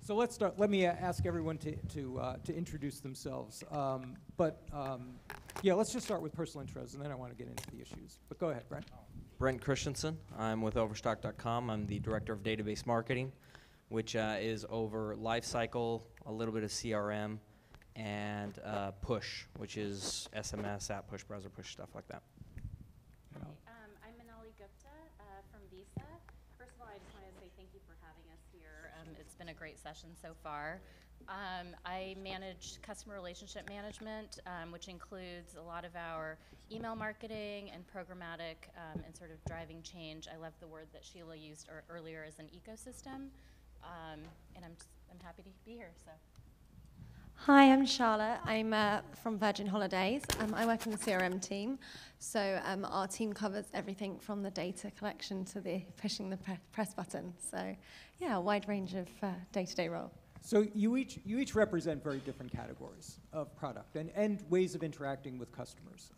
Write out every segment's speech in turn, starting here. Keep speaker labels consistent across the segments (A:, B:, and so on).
A: So let's start. Let me ask everyone to introduce themselves. Yeah, let's just start with personal intros, and then I want to get into the issues. But go ahead, Brent.
B: Brent Christensen. I'm with Overstock.com. I'm the director of database marketing, which is over lifecycle, a little bit of CRM, and push, which is SMS, app push, browser push, stuff like that.
C: Hi, I'm Manali Gupta from Visa. First of all, I just wanted to say thank you for having us here. It's been a great session so far. I manage customer relationship management, which includes a lot of our email marketing and programmatic and sort of driving change. I love the word that Sheila used earlier as an ecosystem, and I'm happy to be here. So.
D: Hi, I'm Charlotte. I'm from Virgin Holidays. I work in the CRM team. So our team covers everything from the data collection to the pushing the press button. So yeah, a wide range of day-to-day role.
A: So you each represent very different categories of product and ways of interacting with customers.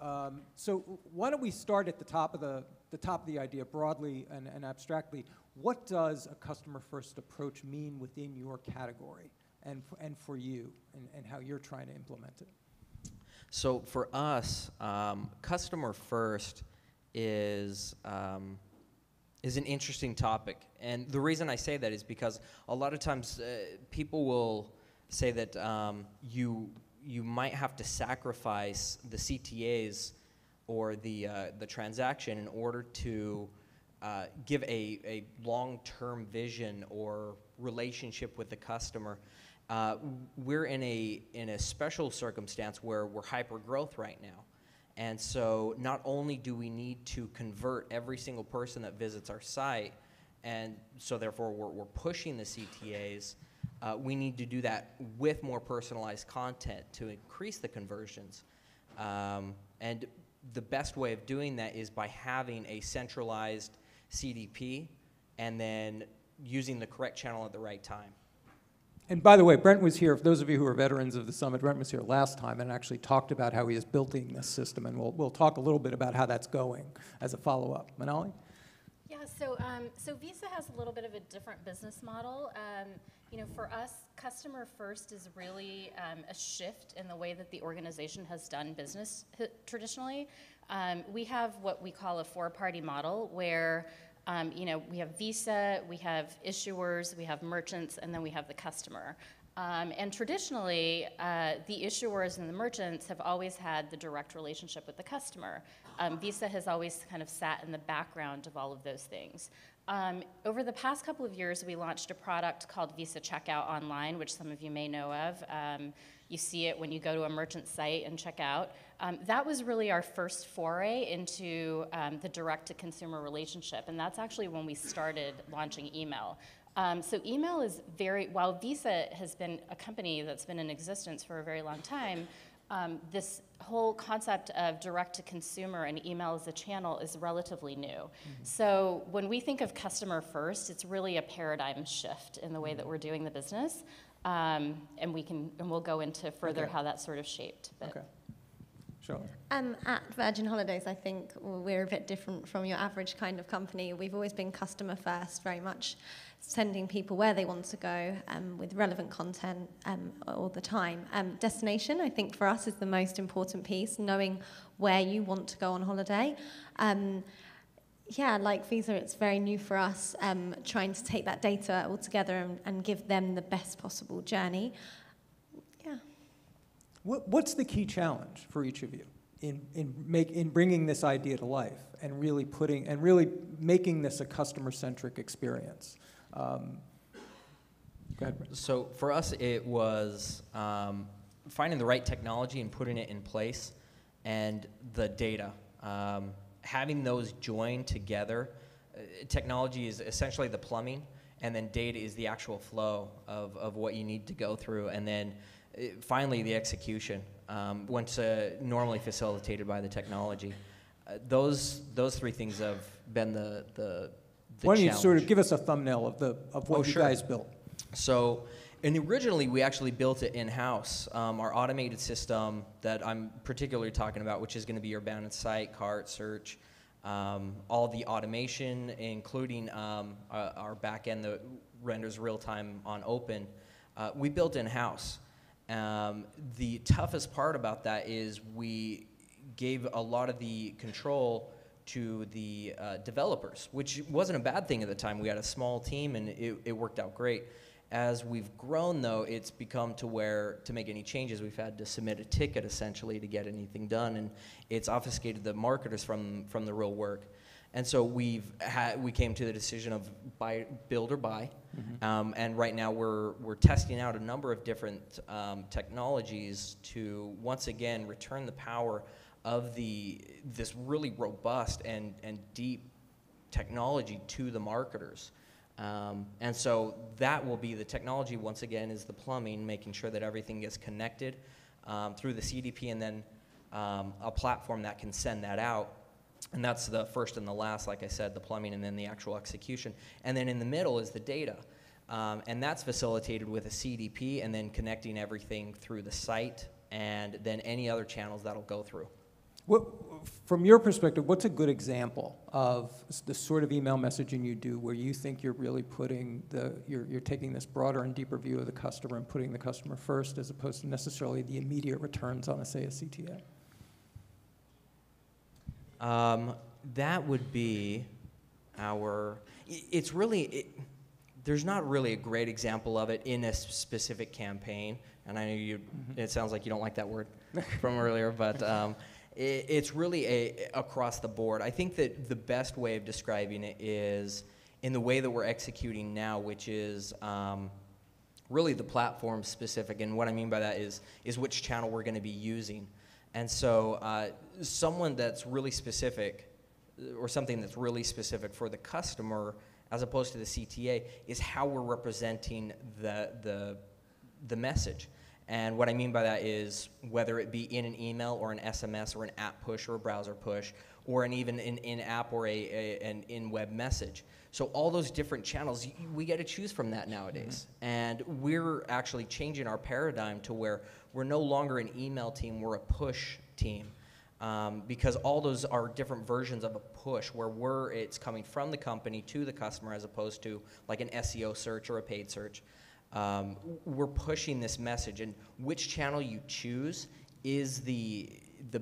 A: So why don't we start at the top of the idea broadly and abstractly? What does a customer-first approach mean within your category and for you and how you're trying to implement it?
B: So for us, customer first is an interesting topic. And the reason I say that is because a lot of times people will say that you might have to sacrifice the CTAs or the transaction in order to give a long-term vision or relationship with the customer. We're in a special circumstance where we're hyper growth right now. And so not only do we need to convert every single person that visits our site, and so therefore we're pushing the CTAs, we need to do that with more personalized content to increase the conversions. And the best way of doing that is by having a centralized CDP and then using the correct channel at the right time.
A: And by the way, Brent was here. For those of you who are veterans of the summit, Brent was here last time and actually talked about how he is building this system, and we'll talk a little bit about how that's going as a follow-up. Manali?
C: Yeah, so Visa has a little bit of a different business model. For us, customer first is really a shift in the way that the organization has done business traditionally. We have what we call a four-party model where we have Visa, we have issuers, we have merchants, and then we have the customer. And traditionally, the issuers and the merchants have always had the direct relationship with the customer. Visa has always kind of sat in the background of all of those things. Over the past couple of years, we launched a product called Visa Checkout Online, which some of you may know of. You see it when you go to a merchant site and check out. That was really our first foray into the direct-to-consumer relationship, and that's actually when we started launching email. So email is while Visa has been a company that's been in existence for a very long time, this whole concept of direct-to-consumer and email as a channel is relatively new. Mm-hmm. So when we think of customer first, it's really a paradigm shift in the way that we're doing the business. And we'll go into further how that's sort of shaped. But.
A: Okay. Sure.
D: At Virgin Holidays, I think we're a bit different from your average kind of company. We've always been customer first, very much sending people where they want to go with relevant content all the time. Destination, I think for us, is the most important piece, knowing where you want to go on holiday. Yeah, like Visa, it's very new for us, trying to take that data all together and give them the best possible journey. Yeah.
A: What's the key challenge for each of you in bringing this idea to life and really making this a customer-centric experience? Go ahead, Brent.
B: So for us, it was finding the right technology and putting it in place, and the data. Having those joined together. Technology is essentially the plumbing, and then data is the actual flow of what you need to go through, and then finally the execution, once normally facilitated by the technology. Those three things have been the
A: Why don't you
B: challenge.
A: sort of give us a thumbnail of what you guys built?
B: So, and originally we actually built it in-house. Our automated system that I'm particularly talking about, which is going to be your bound site, cart, search, all the automation, including our back end that renders real-time on open. we built in-house. The toughest part about that is we gave a lot of the control to the developers, which wasn't a bad thing at the time. We had a small team, and it worked out great. As we've grown, though, it's become to where, to make any changes, we've had to submit a ticket, essentially, to get anything done, and it's obfuscated the marketers from the real work. And so we came to the decision of build or buy, and right now we're testing out a number of different technologies to once again return the power of this really robust and deep technology to the marketers. And so that will be the technology, once again, is the plumbing, making sure that everything gets connected through the CDP, and then a platform that can send that out. And that's the first and the last, like I said, the plumbing and then the actual execution. And then in the middle is the data. And that's facilitated with a CDP and then connecting everything through the site and then any other channels that'll go through.
A: From your perspective, what's a good example of the sort of email messaging you do where you think you're really putting you're taking this broader and deeper view of the customer and putting the customer first as opposed to necessarily the immediate returns on, say, a CTA?
B: That would be it's really, there's not really a great example of it in a specific campaign. And I know it sounds like you don't like that word from earlier, but it's really across the board. I think that the best way of describing it is in the way that we're executing now, which is really the platform specific. And what I mean by that is which channel we're going to be using. And so someone that's really specific, or something that's really specific for the customer as opposed to the CTA, is how we're representing the message. And what I mean by that is whether it be in an email or an SMS or an app push or a browser push or even an in-app or an in-web message. So all those different channels, we get to choose from that nowadays. And we're actually changing our paradigm to where we're no longer an email team, we're a push team. Because all those are different versions of a push where it's coming from the company to the customer as opposed to like an SEO search or a paid search. We're pushing this message, and which channel you choose is the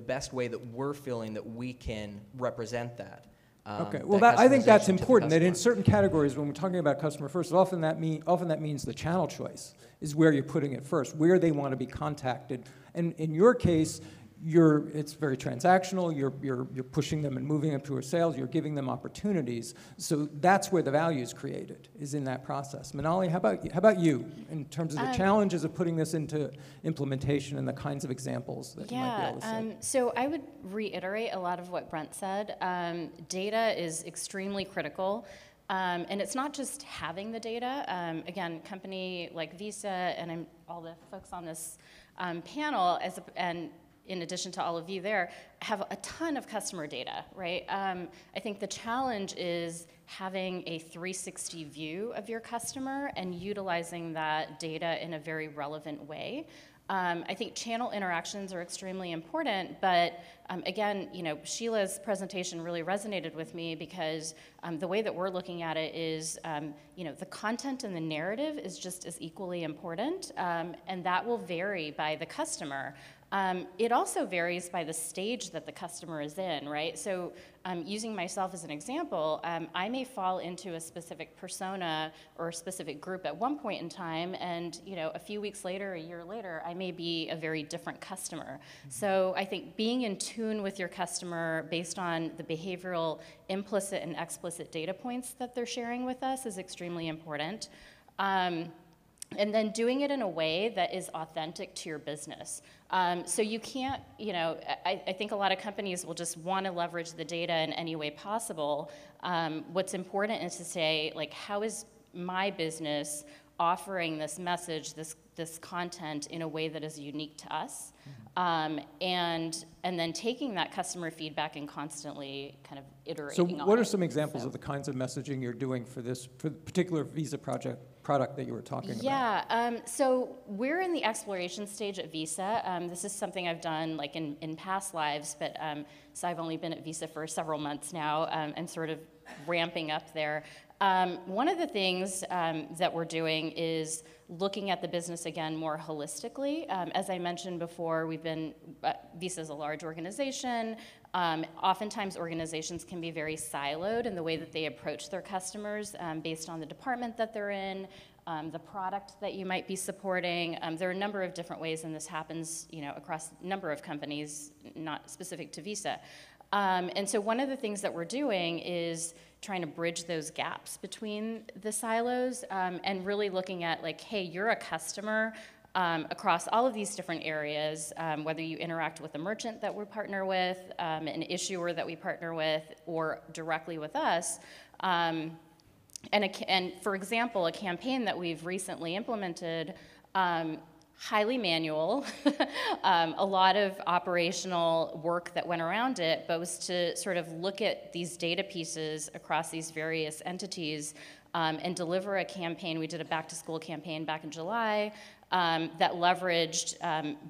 B: best way that we're feeling that we can represent that.
A: Okay, well, I think that's important, that in certain categories, when we're talking about customer first, often that means the channel choice is where you're putting it first, where they want to be contacted. And in your case, it's very transactional, you're pushing them and moving them to a sales, you're giving them opportunities. So that's where the value is created, is in that process. Manali, how about you, in terms of the challenges of putting this into implementation and the kinds of examples that you might be able to say?
C: So I would reiterate a lot of what Brent said. Data is extremely critical. And it's not just having the data. Again, company like Visa and all the folks on this panel, and in addition to all of you there, have a ton of customer data, right? I think the challenge is having a 360 view of your customer and utilizing that data in a very relevant way. I think channel interactions are extremely important, but again, Sheila's presentation really resonated with me because the way that we're looking at it is, the content and the narrative is just as equally important, and that will vary by the customer. It also varies by the stage that the customer is in, right? So using myself as an example, I may fall into a specific persona or a specific group at one point in time, and a few weeks later, a year later, I may be a very different customer. So I think being in tune with your customer based on the behavioral implicit and explicit data points that they're sharing with us is extremely important. And then doing it in a way that is authentic to your business. So you can't, I think a lot of companies will just want to leverage the data in any way possible. What's important is to say, like, how is my business offering this message, this content in a way that is unique to us? And then taking that customer feedback and constantly kind of iterating on it.
A: So what are some examples of the kinds of messaging you're doing for the particular Visa product that you were talking about?
C: Yeah, so we're in the exploration stage at Visa. This is something I've done like in past lives, but so I've only been at Visa for several months now and sort of ramping up there. One of the things that we're doing is looking at the business again more holistically. As I mentioned before, Visa's a large organization. Oftentimes organizations can be very siloed in the way that they approach their customers based on the department that they're in, the product that you might be supporting. There are a number of different ways, and this happens, across a number of companies, not specific to Visa. And so one of the things that we're doing is trying to bridge those gaps between the silos and really looking at like, hey, you're a customer across all of these different areas, whether you interact with a merchant that we partner with, an issuer that we partner with, or directly with us. And for example, a campaign that we've recently implemented, highly manual, a lot of operational work that went around it, but was to sort of look at these data pieces across these various entities and deliver a campaign. We did a back-to-school campaign back in July that leveraged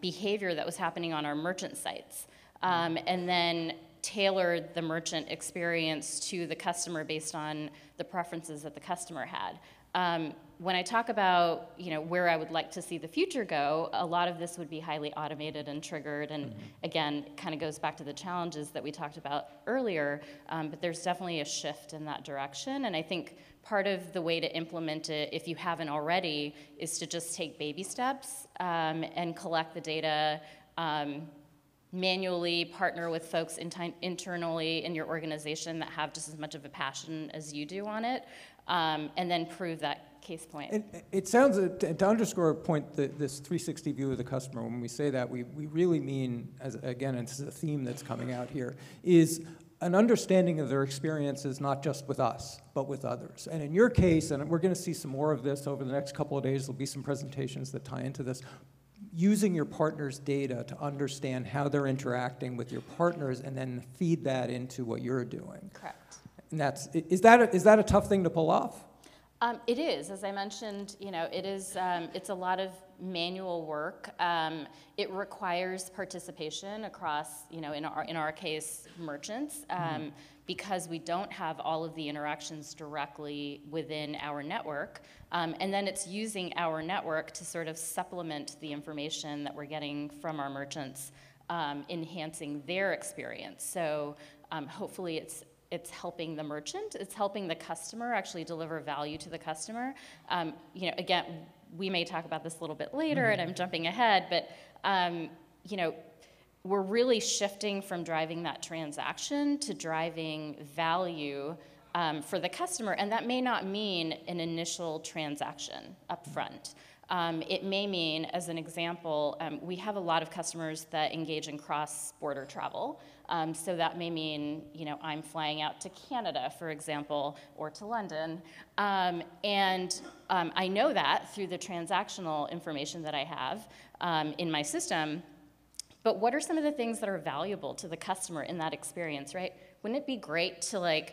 C: behavior that was happening on our merchant sites, and then tailored the merchant experience to the customer based on the preferences that the customer had. When I talk about where I would like to see the future go, a lot of this would be highly automated and triggered, and again, kind of goes back to the challenges that we talked about earlier, but there's definitely a shift in that direction, and I think part of the way to implement it, if you haven't already, is to just take baby steps and collect the data, manually partner with folks internally in your organization that have just as much of a passion as you do on it, and then prove that case point.
A: It sounds, to underscore a point, this 360 view of the customer, when we say that, we really mean, again, and this is a theme that's coming out here, is an understanding of their experiences, not just with us, but with others. And in your case, and we're going to see some more of this over the next couple of days, there'll be some presentations that tie into this, using your partner's data to understand how they're interacting with your partners and then feed that into what you're doing.
C: Correct.
A: And is that a tough thing to pull off?
C: It is, as I mentioned, it is. It's a lot of manual work. It requires participation across, in our case, merchants, because we don't have all of the interactions directly within our network, and then it's using our network to sort of supplement the information that we're getting from our merchants, enhancing their experience. So hopefully it's helping the merchant, it's helping the customer actually deliver value to the customer. Again, we may talk about this a little bit later, and I'm jumping ahead, but we're really shifting from driving that transaction to driving value for the customer, and that may not mean an initial transaction up front. It may mean, as an example, we have a lot of customers that engage in cross-border travel. So that may mean, I'm flying out to Canada, for example, or to London. And I know that through the transactional information that I have in my system. But what are some of the things that are valuable to the customer in that experience, right? Wouldn't it be great to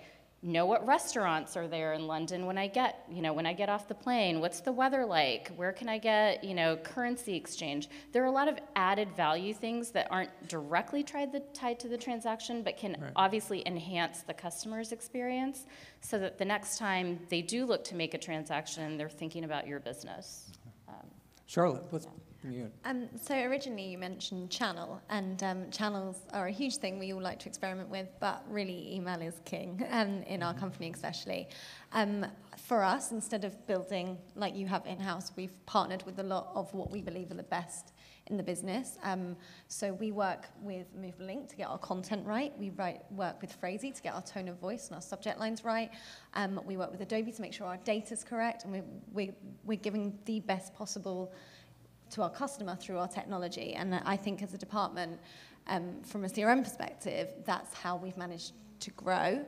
C: know what restaurants are there in London when I get off the plane? What's the weather like? Where can I get, currency exchange? There are a lot of added value things that aren't directly tied to the transaction, but can obviously enhance the customer's experience so that the next time they do look to make a transaction, they're thinking about your business.
A: Charlotte,
D: so originally you mentioned channel, and channels are a huge thing we all like to experiment with, but really email is king, in our company especially. For us, instead of building like you have in-house, we've partnered with a lot of what we believe are the best in the business. So we work with MoveLink to get our content right. We work with Phrasey to get our tone of voice and our subject lines right. We work with Adobe to make sure our data's correct, and we're giving the best possible to our customer through our technology. And I think as a department, from a CRM perspective, that's how we've managed to grow.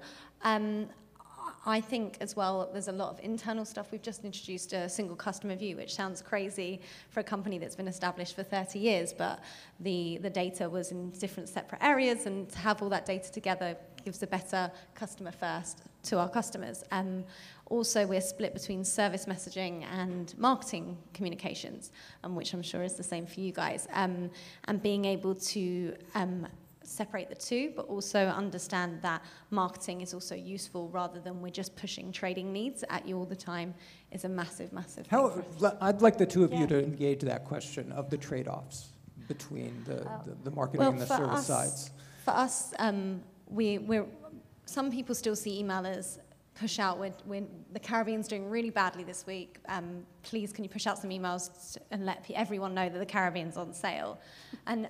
D: I think as well, there's a lot of internal stuff. We've just introduced a single customer view, which sounds crazy for a company that's been established for 30 years, but the data was in different separate areas, and to have all that data together gives a better customer first to our customers. Also, we're split between service messaging and marketing communications, which I'm sure is the same for you guys. And being able to separate the two, but also understand that marketing is also useful rather than we're just pushing trading needs at you all the time is a massive, massive thing for us.
A: I'd like the two of you
C: Yeah.
A: to engage that question of the trade-offs between the marketing and the
D: for
A: service
D: us,
A: sides.
D: For us, some people still see email as push out when the Caribbean's doing really badly this week. Please, can you push out some emails and let everyone know that the Caribbean's on sale? And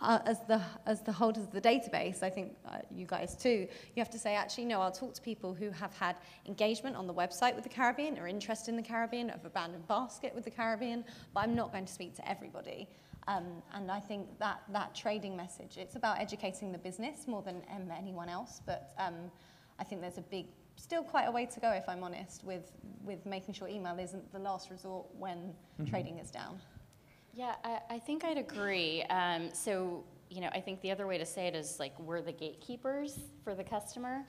D: as the holders of the database, I think you guys too, you have to say, actually, no, I'll talk to people who have had engagement on the website with the Caribbean or interest in the Caribbean, have abandoned basket with the Caribbean, but I'm not going to speak to everybody. And I think that trading message, it's about educating the business more than anyone else, but I think there's still quite a way to go, if I'm honest, with making sure email isn't the last resort when trading is down.
C: Yeah, I think I'd agree. So, I think the other way to say it is like we're the gatekeepers for the customer.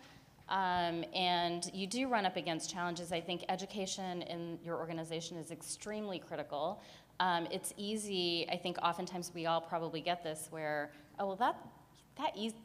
C: And you do run up against challenges. I think education in your organization is extremely critical. It's easy, I think oftentimes we all probably get this where, oh, well,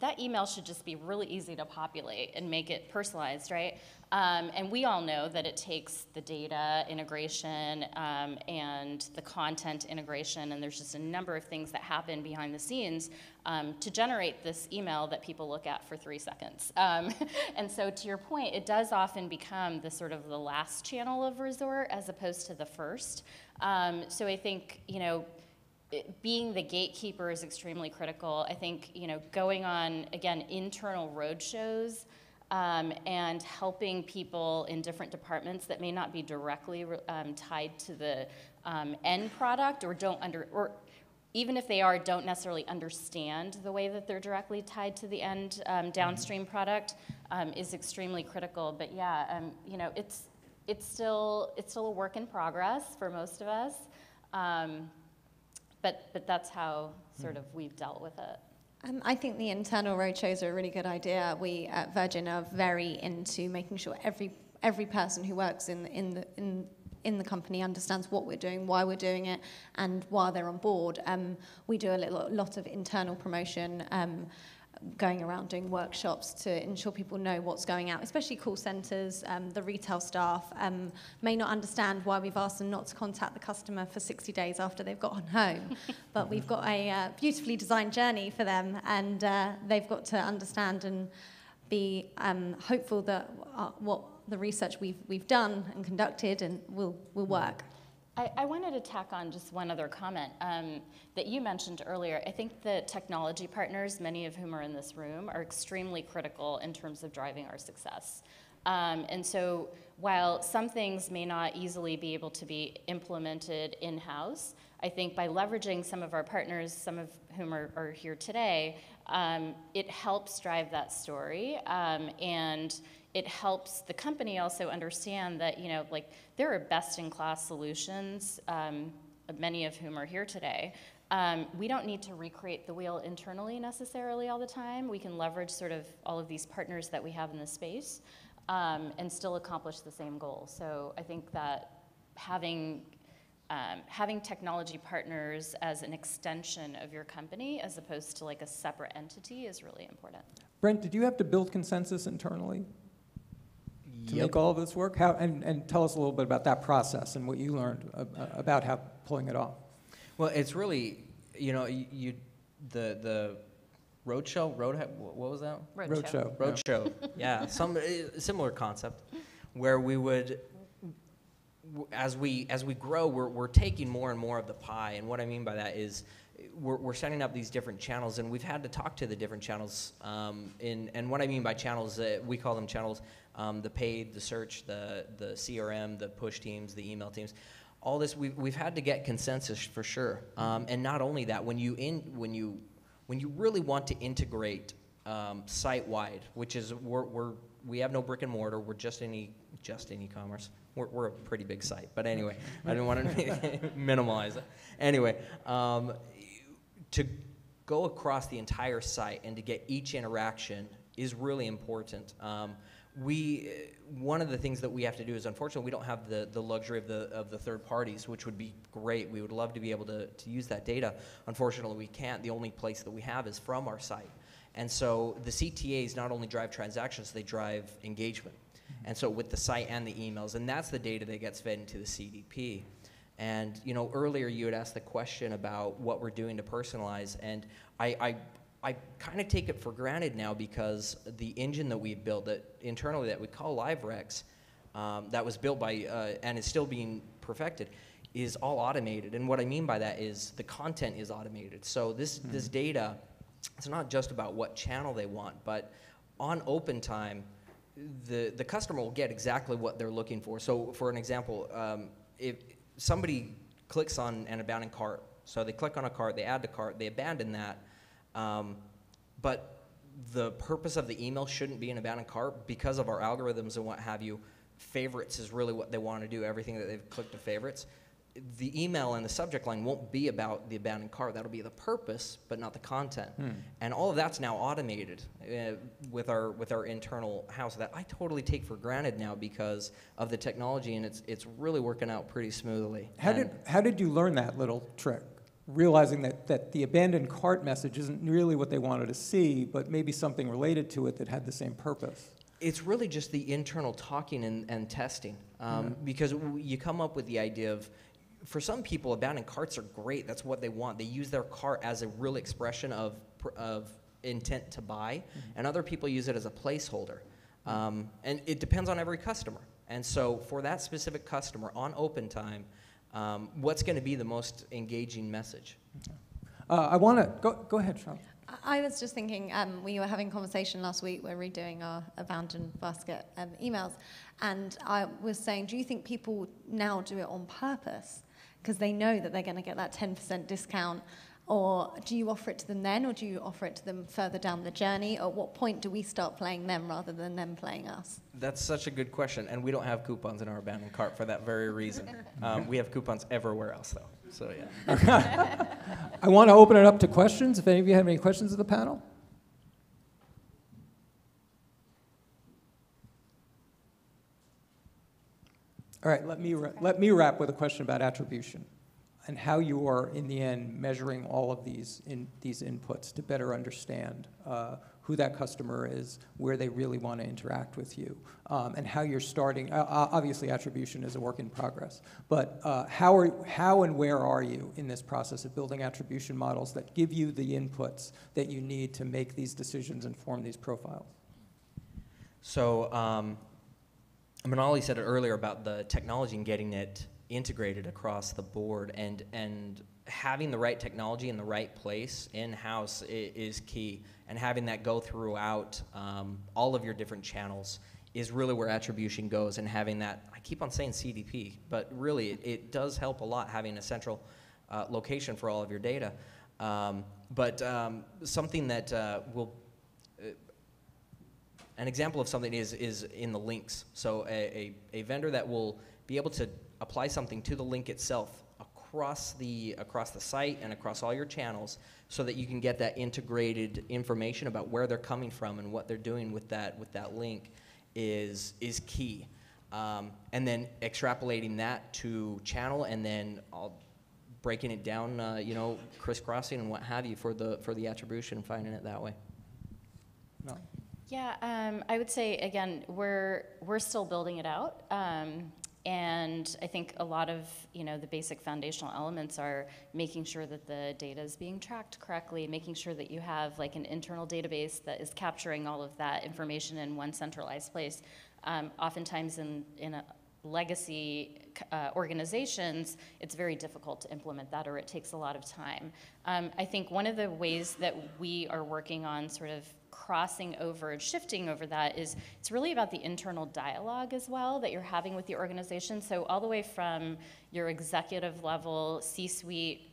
C: that email should just be really easy to populate and make it personalized, right? And we all know that it takes the data integration and the content integration, and there's just a number of things that happen behind the scenes to generate this email that people look at for 3 seconds. And so to your point, it does often become the sort of the last channel of resort as opposed to the first. So I think, being the gatekeeper is extremely critical. I think, going on, again, internal road shows and helping people in different departments that may not be directly tied to the end product or even if they are, don't necessarily understand the way that they're directly tied to the end downstream product is extremely critical. But yeah, it's still a work in progress for most of us. But that's how sort of we've dealt with it.
D: I think the internal roadshows are a really good idea. We at Virgin are very into making sure every person who works in the company understands what we're doing, why we're doing it, and while they're on board. We do a lot of internal promotion, going around doing workshops to ensure people know what's going out, especially call centres. The retail staff may not understand why we've asked them not to contact the customer for 60 days after they've gotten home. But we've got a beautifully designed journey for them, and they've got to understand and be hopeful that what the research we've done and conducted and will work.
C: I wanted to tack on just one other comment that you mentioned earlier. I think the technology partners, many of whom are in this room, are extremely critical in terms of driving our success. And so while some things may not easily be able to be implemented in-house, I think by leveraging some of our partners, some of whom are here today, it helps drive that story. And it helps the company also understand that, there are best-in-class solutions, many of whom are here today. We don't need to recreate the wheel internally necessarily all the time. We can leverage sort of all of these partners that we have in the space and still accomplish the same goal. So I think that having technology partners as an extension of your company as opposed to like a separate entity is really important.
A: Brent, did you have to build consensus internally to
B: Yep.
A: make all of this work? And tell us a little bit about that process and what you learned about how pulling it off.
B: Well, it's really, the roadshow, what was that?
A: Roadshow.
B: Roadshow, yeah, some similar concept, where we would, as we grow, we're taking more and more of the pie, and what I mean by that is we're setting up these different channels, and we've had to talk to the different channels. And what I mean by channels, we call them channels: the paid, the search, the CRM, the push teams, the email teams. All this we've had to get consensus for sure. And not only that, when you really want to integrate site-wide, which is we have no brick and mortar, we're just in e-commerce. We're a pretty big site, but anyway, I didn't want to minimize it. Anyway, to go across the entire site and to get each interaction is really important. One of the things that we have to do is, unfortunately, we don't have the luxury of the third parties, which would be great. We would love to be able to use that data. Unfortunately, we can't. The only place that we have is from our site. And so the CTAs not only drive transactions, they drive engagement. And so with the site and the emails, and that's the data that gets fed into the CDP. And you know, earlier you had asked the question about what we're doing to personalize, and I kind of take it for granted now because the engine that we've built that internally that we call LiveRex, that was built by and is still being perfected, is all automated. And what I mean by that is the content is automated. So this data, it's not just about what channel they want, but on open time, the customer will get exactly what they're looking for. So for an example, if somebody clicks on an abandoned cart, so they click on a cart, they add to cart, they abandon that, but the purpose of the email shouldn't be an abandoned cart because of our algorithms and what have you. Favorites is really what they want to do, everything that they've clicked to favorites. The email and the subject line won't be about the abandoned cart. That'll be the purpose, but not the content. And all of that's now automated with our internal house that I totally take for granted now because of the technology, and it's really working out pretty smoothly.
A: How did you learn that little trick? Realizing that the abandoned cart message isn't really what they wanted to see, but maybe something related to it that had the same purpose.
B: It's really just the internal talking and testing, because you come up with the idea of, for some people, abandoned carts are great. That's what they want. They use their cart as a real expression of intent to buy, and other people use it as a placeholder. And it depends on every customer. And so for that specific customer on open time, what's going to be the most engaging message?
A: I want to go ahead, Sean.
D: I was just thinking, we were having a conversation last week, we're redoing our abandoned basket emails, and I was saying, do you think people now do it on purpose because they know that they're going to get that 10% discount, or do you offer it to them then, or do you offer it to them further down the journey? At what point do we start playing them rather than them playing us?
B: That's such a good question, and we don't have coupons in our abandoned cart for that very reason. We have coupons everywhere else, though, so yeah.
A: I want to open it up to questions, if any of you have any questions of the panel. All right, let me wrap with a question about attribution and how you are, in the end, measuring all of these inputs to better understand who that customer is, where they really want to interact with you, and how you're starting. Obviously, attribution is a work in progress, but how and where are you in this process of building attribution models that give you the inputs that you need to make these decisions and form these profiles?
B: So Manali said it earlier about the technology and getting it integrated across the board, and having the right technology in the right place in-house is key, and having that go throughout all of your different channels is really where attribution goes, and having that, I keep on saying CDP, but really it does help a lot having a central location for all of your data. But something that will an example of something is in the links. So a vendor that will be able to apply something to the link itself across the site and across all your channels, so that you can get that integrated information about where they're coming from and what they're doing with that link is key. And then extrapolating that to channel, and then breaking it down, crisscrossing and what have you for the attribution and finding it that way.
A: No.
C: Yeah, I would say, again, we're still building it out. And I think a lot of, the basic foundational elements are making sure that the data is being tracked correctly, making sure that you have like an internal database that is capturing all of that information in one centralized place. Oftentimes in a legacy organizations, it's very difficult to implement that, or it takes a lot of time. I think one of the ways that we are working on sort of crossing over and shifting over that is it's really about the internal dialogue as well that you're having with the organization. So all the way from your executive level, C-suite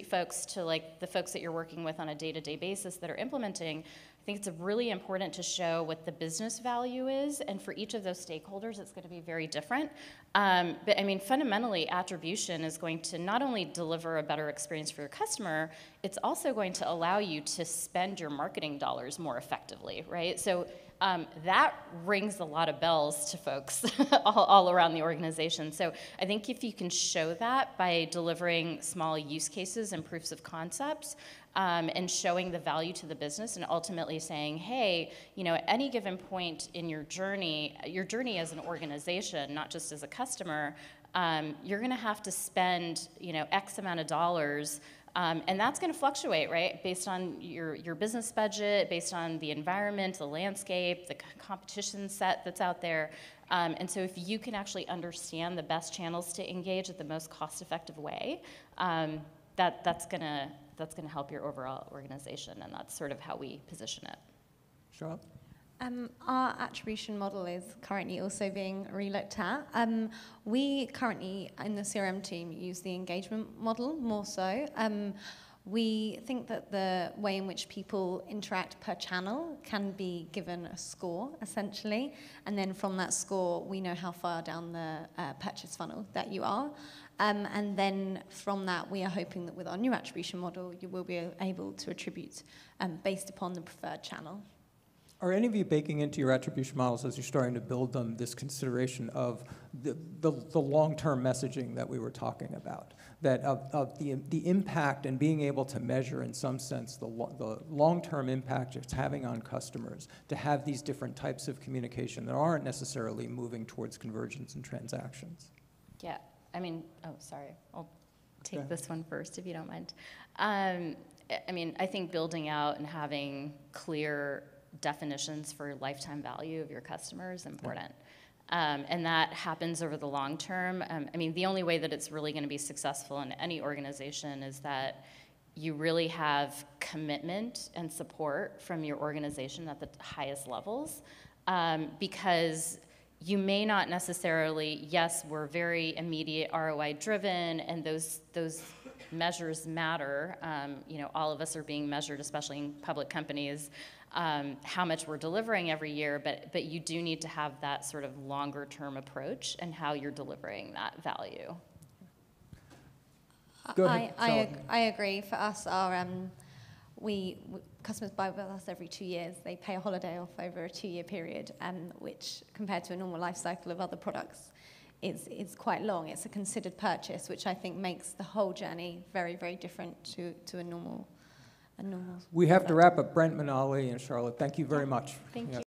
C: folks to like the folks that you're working with on a day-to-day basis that are implementing, I think it's really important to show what the business value is, and for each of those stakeholders, it's going to be very different. But I mean, fundamentally, attribution is going to not only deliver a better experience for your customer, it's also going to allow you to spend your marketing dollars more effectively, right? So that rings a lot of bells to folks all around the organization. So I think if you can show that by delivering small use cases and proofs of concepts, and showing the value to the business, and ultimately saying, hey, you know, at any given point in your journey as an organization, not just as a customer, you're going to have to spend, you know, X amount of dollars. And that's going to fluctuate, right, based on your business budget, based on the environment, the landscape, the competition set that's out there. And so if you can actually understand the best channels to engage at the most cost-effective way, that's going to help your overall organization, and that's sort of how we position it.
A: Charlotte?
D: Our attribution model is currently also being relooked at. We currently, in the CRM team, use the engagement model more so. We think that the way in which people interact per channel can be given a score, essentially, and then from that score, we know how far down the purchase funnel that you are. And then from that, we are hoping that with our new attribution model, you will be able to attribute based upon the preferred channel.
A: Are any of you baking into your attribution models as you're starting to build them this consideration of the long-term messaging that we were talking about, that of the impact and being able to measure in some sense the long-term impact it's having on customers, to have these different types of communication that aren't necessarily moving towards convergence and transactions?
C: Yeah, I mean, oh, sorry, I'll take
A: Okay.
C: this one first if you don't mind. I mean, I think building out and having clear definitions for lifetime value of your customer is important. And that happens over the long term. I mean, the only way that it's really going to be successful in any organization is that you really have commitment and support from your organization at the highest levels, because you may not necessarily, yes, we're very immediate ROI driven, and those measures matter. You know, all of us are being measured, especially in public companies, how much we're delivering every year, but you do need to have that sort of longer term approach and how you're delivering that value.
A: Go ahead, Charlotte.
D: I agree. For us, our customers buy with us every 2 years. They pay a holiday off over a 2-year period, which compared to a normal life cycle of other products is quite long. It's a considered purchase, which I think makes the whole journey very, very different to a normal.
A: We have to wrap up. Brent, Manali, and Charlotte, thank you very much.
C: Thank you.